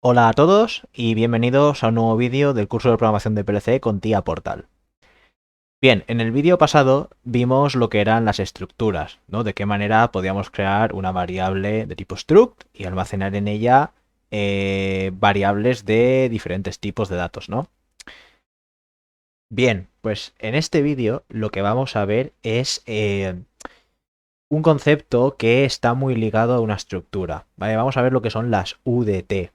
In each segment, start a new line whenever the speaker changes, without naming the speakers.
Hola a todos y bienvenidos a un nuevo vídeo del curso de programación de PLC con TIA Portal. Bien, en el vídeo pasado vimos lo que eran las estructuras, ¿no? De qué manera podíamos crear una variable de tipo struct y almacenar en ella variables de diferentes tipos de datos, ¿no? Bien, pues en este vídeo lo que vamos a ver es un concepto que está muy ligado a una estructura, ¿vale? Vamos a ver lo que son las UDT.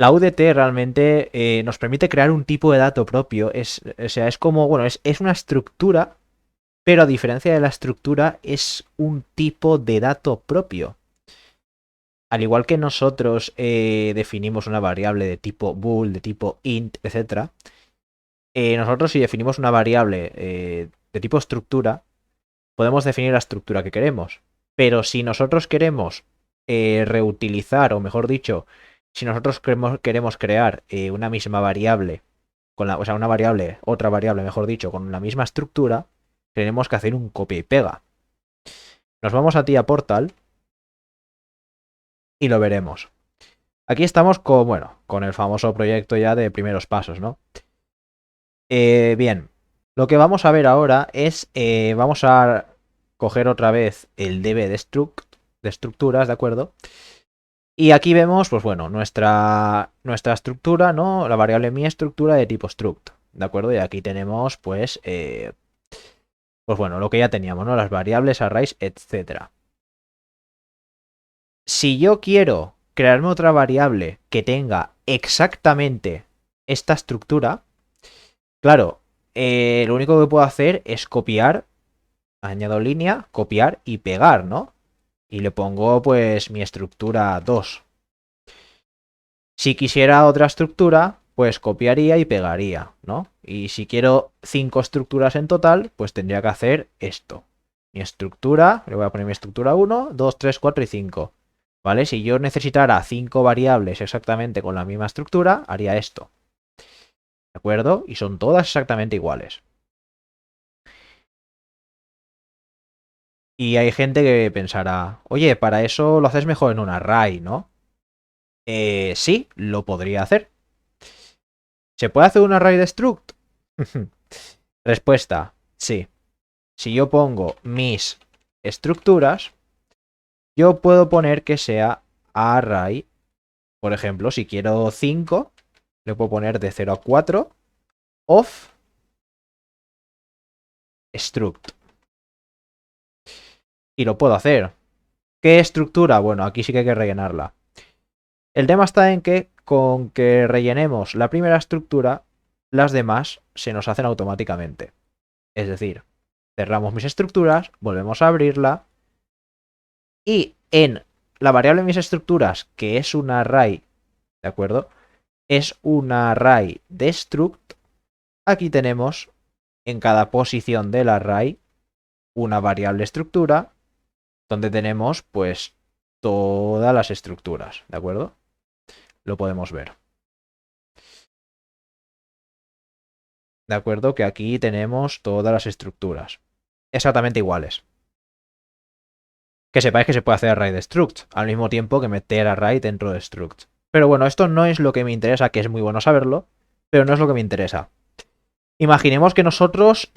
La UDT realmente nos permite crear un tipo de dato propio. O sea, es como, bueno, es una estructura, pero a diferencia de la estructura, es un tipo de dato propio. Al igual que nosotros definimos una variable de tipo bool, de tipo int, etc. Nosotros si definimos una variable de tipo estructura, podemos definir la estructura que queremos. Pero si nosotros queremos reutilizar, o mejor dicho, si nosotros queremos crear una misma variable, o sea, una variable, otra variable, mejor dicho, con la misma estructura, tenemos que hacer un copia y pega. Nos vamos a TIA Portal y lo veremos. Aquí estamos con, bueno, con el famoso proyecto ya de primeros pasos, ¿no? Bien, lo que vamos a ver ahora es, vamos a coger otra vez el db de estructuras, ¿de acuerdo? Y aquí vemos, pues bueno, nuestra estructura, ¿no? La variable mi estructura de tipo struct, ¿de acuerdo? Y aquí tenemos, pues bueno, lo que ya teníamos, ¿no? Las variables, arrays, etcétera. Si yo quiero crearme otra variable que tenga exactamente esta estructura, claro, lo único que puedo hacer es copiar, añado línea, copiar y pegar, ¿no? Y le pongo pues mi estructura 2. Si quisiera otra estructura, pues copiaría y pegaría, ¿no? Y si quiero 5 estructuras en total, pues tendría que hacer esto. Mi estructura, le voy a poner mi estructura 1, 2, 3, 4 y 5. ¿Vale? Si yo necesitara 5 variables exactamente con la misma estructura, haría esto. ¿De acuerdo? Y son todas exactamente iguales. Y hay gente que pensará, oye, para eso lo haces mejor en un array, ¿no? Sí, lo podría hacer. ¿Se puede hacer un array de struct? Respuesta, sí. Si yo pongo mis estructuras, yo puedo poner que sea array. Por ejemplo, si quiero 5, le puedo poner de 0 a 4 of struct. Y lo puedo hacer. ¿Qué estructura? Bueno, aquí sí que hay que rellenarla. El tema está en que con que rellenemos la primera estructura, las demás se nos hacen automáticamente. Es decir, cerramos mis estructuras, volvemos a abrirla y en la variable de mis estructuras, que es un array, ¿de acuerdo? Es un array de struct. Aquí tenemos en cada posición del array una variable estructura donde tenemos pues todas las estructuras, ¿de acuerdo? Lo podemos ver. De acuerdo que aquí tenemos todas las estructuras. Exactamente iguales. Que sepáis que se puede hacer array de struct, al mismo tiempo que meter array dentro de struct. Pero bueno, esto no es lo que me interesa, que es muy bueno saberlo, pero no es lo que me interesa. Imaginemos que nosotros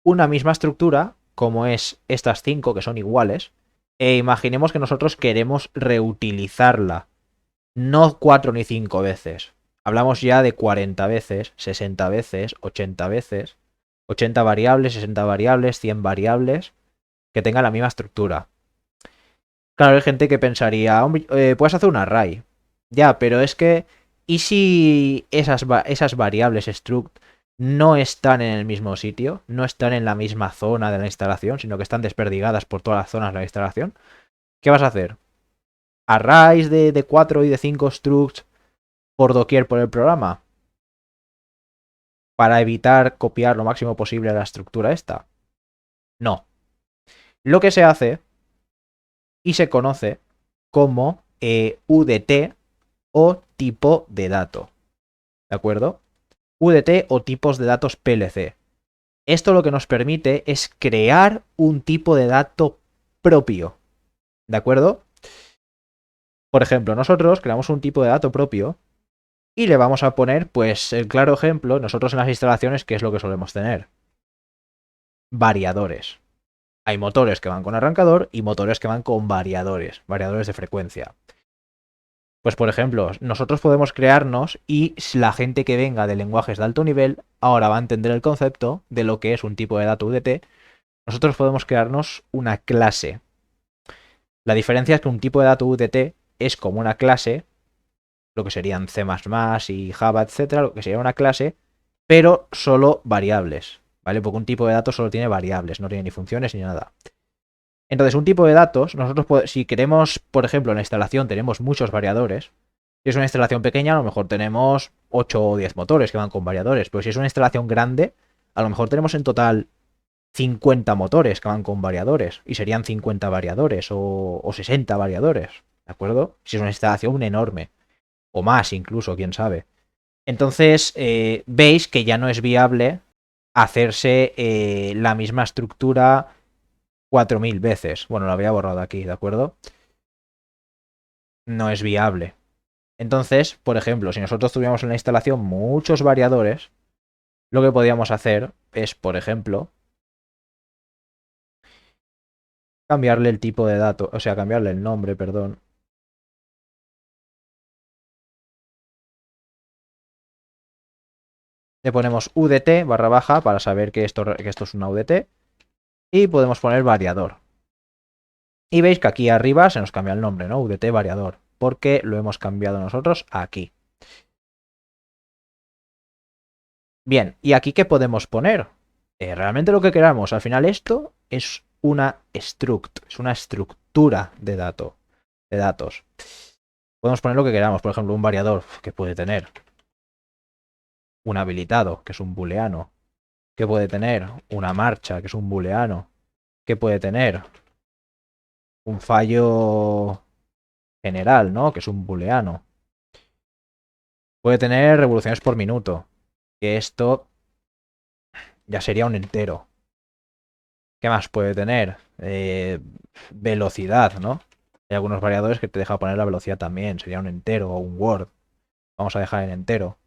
una misma estructura, como es estas 5 que son iguales, imaginemos que nosotros queremos reutilizarla, no 4 ni 5 veces. Hablamos ya de 40 veces, 60 veces, 80 veces, 80 variables, 60 variables, 100 variables que tengan la misma estructura. Claro, hay gente que pensaría, hombre, puedes hacer un array. Ya, pero es que, ¿y si esas variables struct no están en el mismo sitio? No están en la misma zona de la instalación, sino que están desperdigadas por todas las zonas de la instalación. ¿Qué vas a hacer? ¿Arrays de 4 y de 5 structs por doquier por el programa? Para evitar copiar lo máximo posible la estructura esta. No. Lo que se hace y se conoce como UDT o tipo de dato. ¿De acuerdo? UDT o tipos de datos PLC. Esto lo que nos permite es crear un tipo de dato propio. ¿De acuerdo? Por ejemplo, nosotros creamos un tipo de dato propio y le vamos a poner, pues, el claro ejemplo, nosotros en las instalaciones, ¿qué es lo que solemos tener? Variadores. Hay motores que van con arrancador y motores que van con variadores, variadores de frecuencia. Pues por ejemplo, nosotros podemos crearnos y la gente que venga de lenguajes de alto nivel ahora va a entender el concepto de lo que es un tipo de dato UDT. Nosotros podemos crearnos una clase. La diferencia es que un tipo de dato UDT es como una clase, lo que serían C++ y Java, etcétera, lo que sería una clase, pero solo variables, ¿vale? Porque un tipo de datos solo tiene variables, no tiene ni funciones ni nada. Entonces, un tipo de datos, nosotros si queremos, por ejemplo, en la instalación tenemos muchos variadores. Si es una instalación pequeña, a lo mejor tenemos 8 o 10 motores que van con variadores. Pero si es una instalación grande, a lo mejor tenemos en total 50 motores que van con variadores. Y serían 50 variadores o 60 variadores. ¿De acuerdo? Si es una instalación enorme. O más incluso, quién sabe. Entonces, veis que ya no es viable hacerse la misma estructura 4000 veces. Bueno, lo había borrado aquí, ¿de acuerdo? No es viable. Entonces, por ejemplo, si nosotros tuviéramos en la instalación muchos variadores, lo que podríamos hacer es, por ejemplo, cambiarle el tipo de dato, o sea, cambiarle el nombre, perdón. Le ponemos UDT barra baja para saber que esto es una UDT. Y podemos poner variador. Y veis que aquí arriba se nos cambia el nombre, ¿no? UDT variador. Porque lo hemos cambiado nosotros aquí. Bien, ¿y aquí qué podemos poner? Realmente lo que queramos. Al final esto es una struct, es una estructura de datos. Podemos poner lo que queramos, por ejemplo, un variador que puede tener un habilitado, que es un booleano, que puede tener una marcha, que es un booleano, que puede tener un fallo general, ¿no? Que es un booleano. Puede tener revoluciones por minuto, que esto ya sería un entero. ¿Qué más puede tener? Velocidad, ¿no? Hay algunos variadores que te deja poner la velocidad también, sería un entero o un word. Vamos a dejar en entero.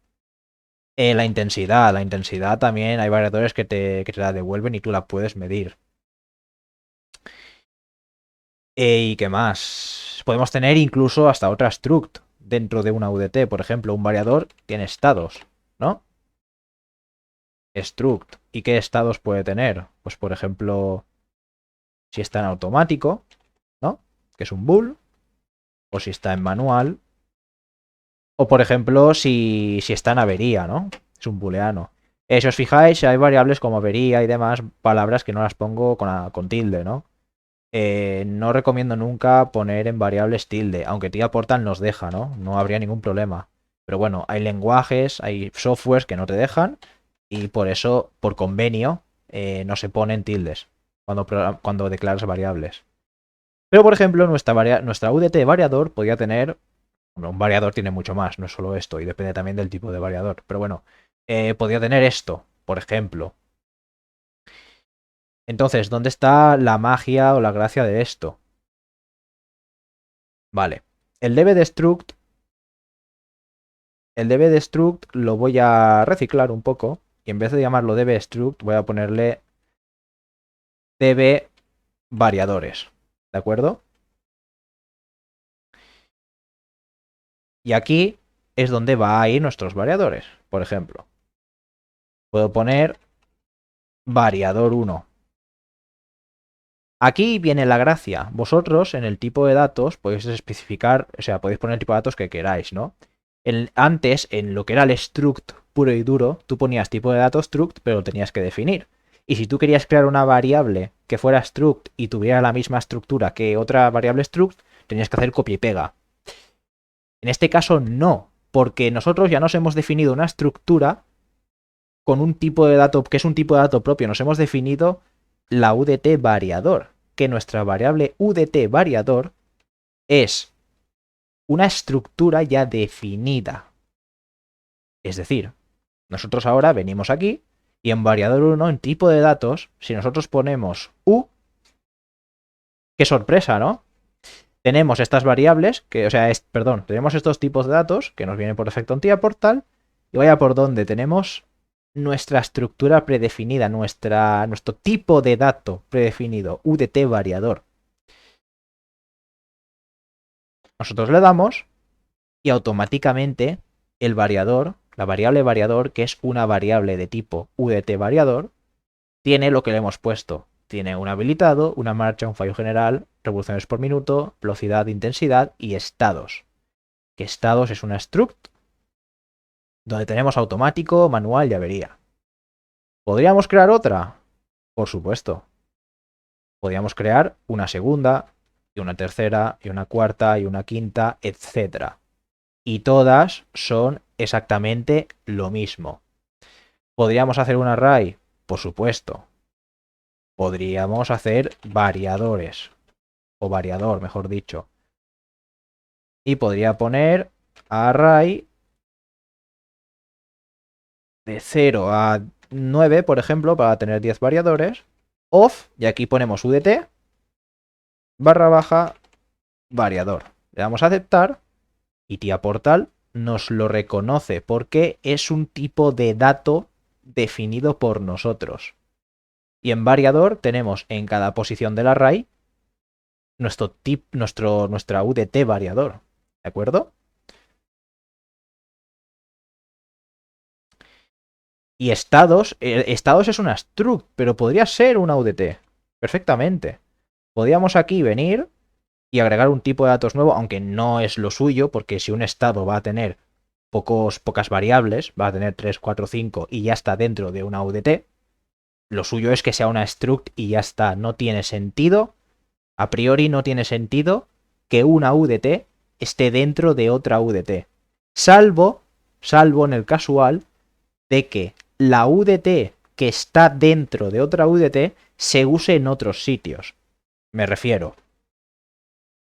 La intensidad también hay variadores que te la devuelven y tú la puedes medir. ¿Y qué más? Podemos tener incluso hasta otra struct dentro de una UDT. Por ejemplo, un variador tiene estados, ¿no? Struct. ¿Y qué estados puede tener? Pues por ejemplo, si está en automático, ¿no? Que es un bool. O si está en manual. O por ejemplo, si está en avería, ¿no? Es un booleano. Si os fijáis, hay variables como avería y demás, palabras que no las pongo con tilde, ¿no? No recomiendo nunca poner en variables tilde, aunque tía Portal nos deja, ¿no? No habría ningún problema. Pero bueno, hay lenguajes, hay softwares que no te dejan y por eso, por convenio, no se ponen tildes cuando declaras variables. Pero por ejemplo, nuestra UDT variador podría tener, bueno, un variador tiene mucho más, no es solo esto, y depende también del tipo de variador. Pero bueno, podría tener esto, por ejemplo. Entonces, ¿dónde está la magia o la gracia de esto? Vale. El db struct lo voy a reciclar un poco y en vez de llamarlo db struct voy a ponerle db variadores, ¿de acuerdo? Y aquí es donde va a ir nuestros variadores. Por ejemplo, puedo poner variador 1. Aquí viene la gracia. Vosotros en el tipo de datos podéis especificar, o sea, podéis poner el tipo de datos que queráis, ¿no? Antes, en lo que era el struct puro y duro, tú ponías tipo de datos struct, pero lo tenías que definir. Y si tú querías crear una variable que fuera struct y tuviera la misma estructura que otra variable struct, tenías que hacer copia y pega. En este caso no, porque nosotros ya nos hemos definido una estructura con un tipo de dato que es un tipo de dato propio. Nos hemos definido la UDT variador, que nuestra variable UDT variador es una estructura ya definida. Es decir, nosotros ahora venimos aquí y en variador 1, en tipo de datos, si nosotros ponemos U, qué sorpresa, ¿no? tenemos estas variables, que, o sea, perdón, tenemos estos tipos de datos que nos vienen por defecto en TIA Portal, y vaya por donde tenemos nuestra estructura predefinida, nuestro tipo de dato predefinido, UDT variador. Nosotros le damos y automáticamente el variador, la variable variador, que es una variable de tipo UDT variador, tiene lo que le hemos puesto. Tiene un habilitado, una marcha, un fallo general, revoluciones por minuto, velocidad, intensidad y estados. Que estados es una struct donde tenemos automático, manual y avería. ¿Podríamos crear otra? Por supuesto. Podríamos crear una segunda, y una tercera, y una cuarta, y una quinta, etc. Y todas son exactamente lo mismo. ¿Podríamos hacer un array? Por supuesto. Podríamos hacer variadores. O variador, mejor dicho. Y podría poner array de 0 a 9, por ejemplo, para tener 10 variadores. Of, y aquí ponemos UDT, barra baja, variador. Le damos a aceptar y TIA Portal nos lo reconoce porque es un tipo de dato definido por nosotros. Y en variador tenemos en cada posición del array nuestra UDT variador. ¿De acuerdo? Y estados es una struct, pero podría ser una UDT. Perfectamente. Podríamos aquí venir y agregar un tipo de datos nuevo, aunque no es lo suyo, porque si un estado va a tener pocas variables, va a tener 3, 4, 5 y ya está dentro de una UDT, lo suyo es que sea una struct y ya está. No tiene sentido, a priori no tiene sentido que una UDT esté dentro de otra UDT. Salvo en el casual de que la UDT que está dentro de otra UDT se use en otros sitios. Me refiero.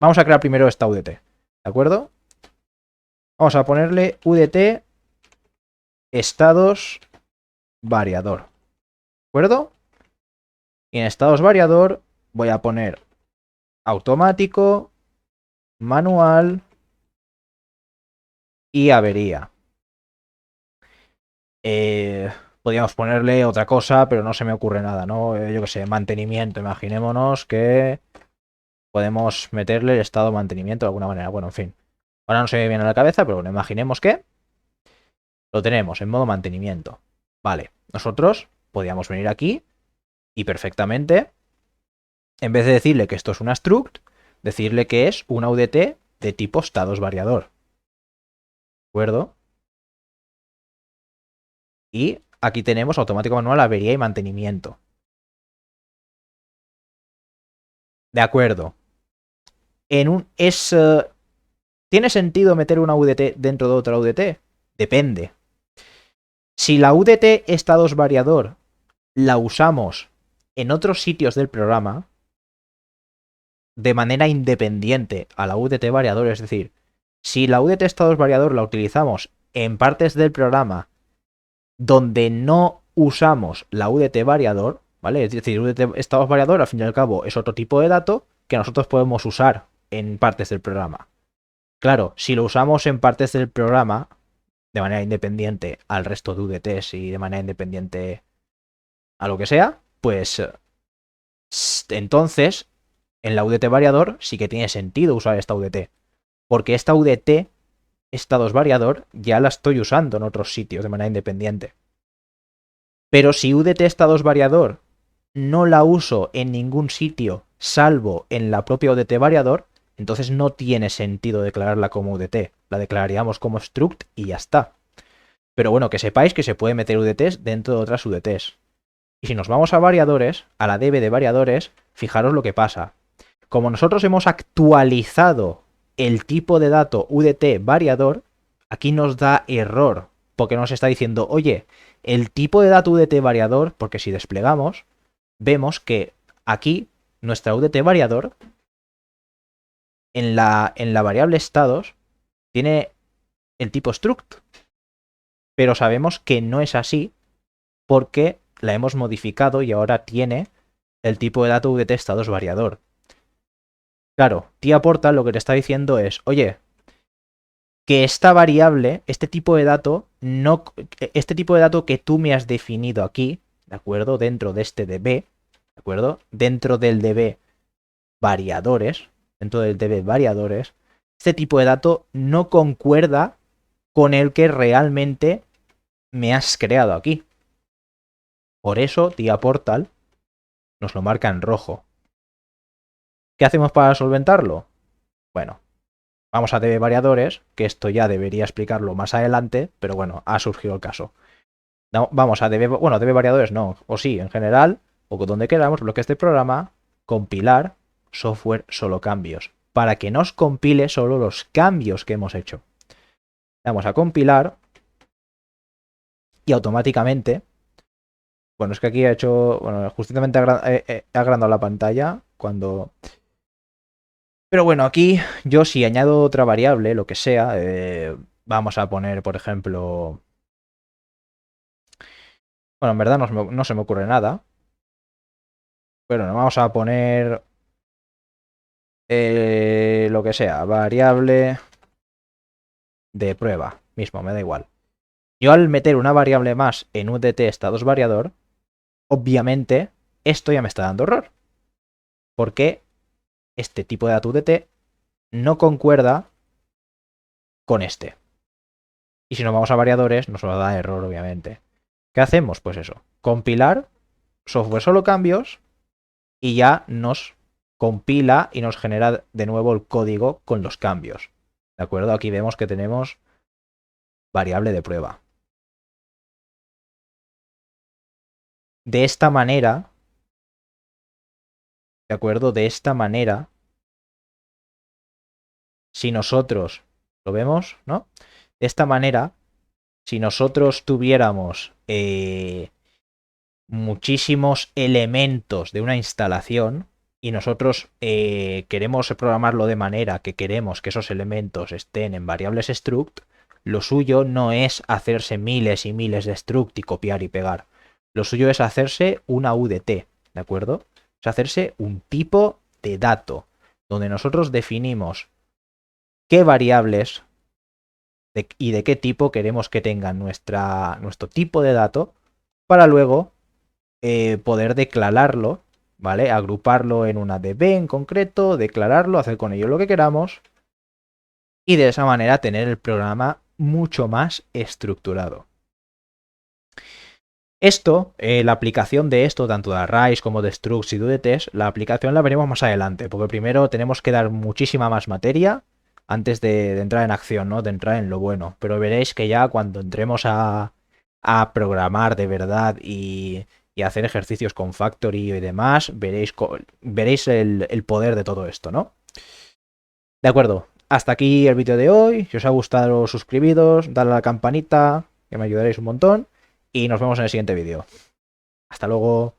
Vamos a crear primero esta UDT, ¿de acuerdo? Vamos a ponerle UDT estados variador, ¿de acuerdo? Y en estados variador voy a poner automático, manual y avería. Podríamos ponerle otra cosa, pero no se me ocurre nada, ¿no? Yo qué sé, mantenimiento. Imaginémonos que podemos meterle el estado de mantenimiento de alguna manera. Bueno, en fin. Ahora no se me viene a la cabeza, pero bueno, imaginemos que lo tenemos en modo mantenimiento. Vale, nosotros podríamos venir aquí y perfectamente, en vez de decirle que esto es una struct, decirle que es una UDT de tipo estados variador. ¿De acuerdo? Y aquí tenemos automático manual, avería y mantenimiento. De acuerdo. ¿Tiene sentido meter una UDT dentro de otra UDT? Depende. Si la UDT estados variador la usamos en otros sitios del programa de manera independiente a la UDT variador, es decir, si la UDT estados variador la utilizamos en partes del programa donde no usamos la UDT variador, ¿vale? Es decir, UDT estados variador al fin y al cabo es otro tipo de dato que nosotros podemos usar en partes del programa. Claro, si lo usamos en partes del programa de manera independiente al resto de UDTs y de manera independiente a lo que sea, pues entonces en la UDT variador sí que tiene sentido usar esta UDT. Porque esta UDT, estados variador, ya la estoy usando en otros sitios de manera independiente. Pero si UDT estados variador no la uso en ningún sitio salvo en la propia UDT variador, entonces no tiene sentido declararla como UDT. La declararíamos como struct y ya está. Pero bueno, que sepáis que se puede meter UDTs dentro de otras UDTs. Y si nos vamos a variadores, a la DB de variadores, fijaros lo que pasa. Como nosotros hemos actualizado el tipo de dato UDT variador, aquí nos da error, porque nos está diciendo, oye, el tipo de dato UDT variador, porque si desplegamos, vemos que aquí nuestra UDT variador, en la variable estados, tiene el tipo struct, pero sabemos que no es así porque la hemos modificado y ahora tiene el tipo de dato UDT estados variador. Claro, tía Portal lo que te está diciendo es, oye, que esta variable, este tipo de dato, no, este tipo de dato que tú me has definido aquí, ¿de acuerdo? Dentro de este DB, ¿de acuerdo? Dentro del DB variadores, dentro del DB variadores, este tipo de dato no concuerda con el que realmente me has creado aquí. Por eso, tía Portal nos lo marca en rojo. ¿Qué hacemos para solventarlo? Bueno, vamos a DB variadores, que esto ya debería explicarlo más adelante, pero bueno, ha surgido el caso. No, vamos a DB, bueno, DB variadores no, o sí, en general, o donde queramos, bloques de programa, compilar software solo cambios, para que nos compile solo los cambios que hemos hecho. Vamos a compilar y automáticamente, bueno, es que aquí he hecho, bueno, justamente he agrandado la pantalla cuando... Pero bueno, aquí yo si añado otra variable, lo que sea, vamos a poner, por ejemplo... Bueno, en verdad no se me ocurre nada. Pero no vamos a poner lo que sea, variable de prueba. Mismo, me da igual. Yo al meter una variable más en UDT estados variador, obviamente esto ya me está dando error. Porque este tipo de dato UDT no concuerda con este. Y si nos vamos a variadores, nos va a dar error, obviamente. ¿Qué hacemos? Pues eso, compilar software solo cambios y ya nos compila y nos genera de nuevo el código con los cambios. ¿De acuerdo? Aquí vemos que tenemos variable de prueba. De esta manera, ¿de acuerdo? De esta manera, si nosotros, ¿lo vemos? ¿No? De esta manera, si nosotros tuviéramos muchísimos elementos de una instalación y nosotros queremos programarlo de manera que queremos que esos elementos estén en variables struct, lo suyo no es hacerse miles y miles de struct y copiar y pegar. Lo suyo es hacerse una UDT, ¿de acuerdo? Es hacerse un tipo de dato, donde nosotros definimos qué variables y de qué tipo queremos que tengan nuestro tipo de dato para luego poder declararlo, ¿vale? Agruparlo en una DB en concreto, declararlo, hacer con ello lo que queramos y de esa manera tener el programa mucho más estructurado. Esto, la aplicación de esto, tanto de arrays como de structs y de UDTs, la aplicación la veremos más adelante, porque primero tenemos que dar muchísima más materia antes de entrar en acción, ¿no? De entrar en lo bueno. Pero veréis que ya cuando entremos a programar de verdad y hacer ejercicios con Factory y demás, veréis el poder de todo esto, ¿no? De acuerdo, hasta aquí el vídeo de hoy. Si os ha gustado, suscribiros, dadle a la campanita, que me ayudaréis un montón. Y nos vemos en el siguiente vídeo. Hasta luego.